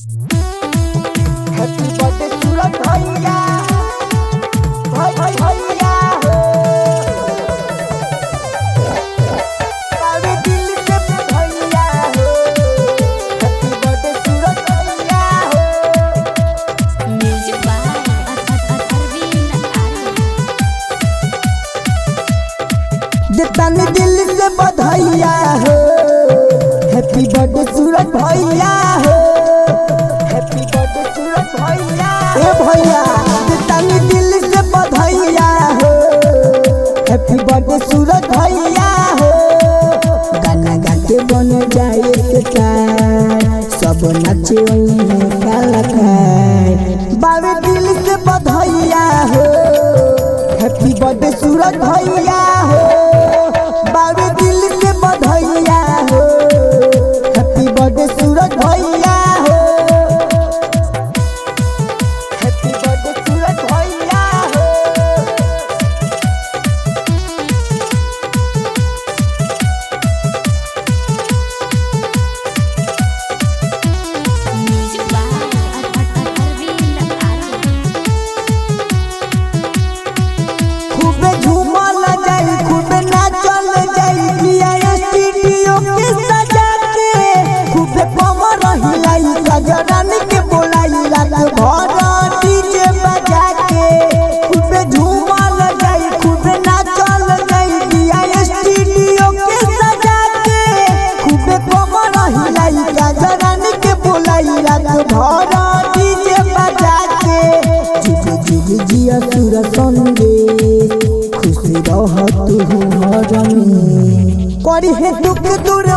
Happy birthday सूरज भैया भैया हो सारे दिल से भैया हो। हैप्पी बर्थडे सूरज भैया हो। म्यूजिक बाय अरविंद जितने दिल से बधाइया हो। हैप्पी बर्थडे सूरज भैया हो। हैप्पी बर्थडे सूरज भैया ए भैया जितने दिल से बधाइया हो। हैप्पी बर्थडे सूरज भैया हो। गाना गा के बन जाए सब नचे कलाकार बाबे दिल से बधाइया हो। हैप्पी बर्थडे सूरज भैया हो। बाबे दिल से बधाइया हो। हैप्पी बर्थडे सूरज भैया हो। हैप्पी बर्थडे सूरज भैया हो। म्यूजिक बाय अरविंद खूबे झूमल जाई खूबे नाचल जाई पिया स्टूडियो के सजा के खूबे कमर हिलाई गजरानी के बोलाई रात भर डीजे बजा के खूबे झूमल जाई खूबे नाचल जाई पिया स्टूडियो के सजा के खूबे कमर हिलाई गजरानी के बोलाई रात भर डीजे बजा के जुग जुग जिया सुर संगे खुशी रह तू हरमी करी है दुख दूर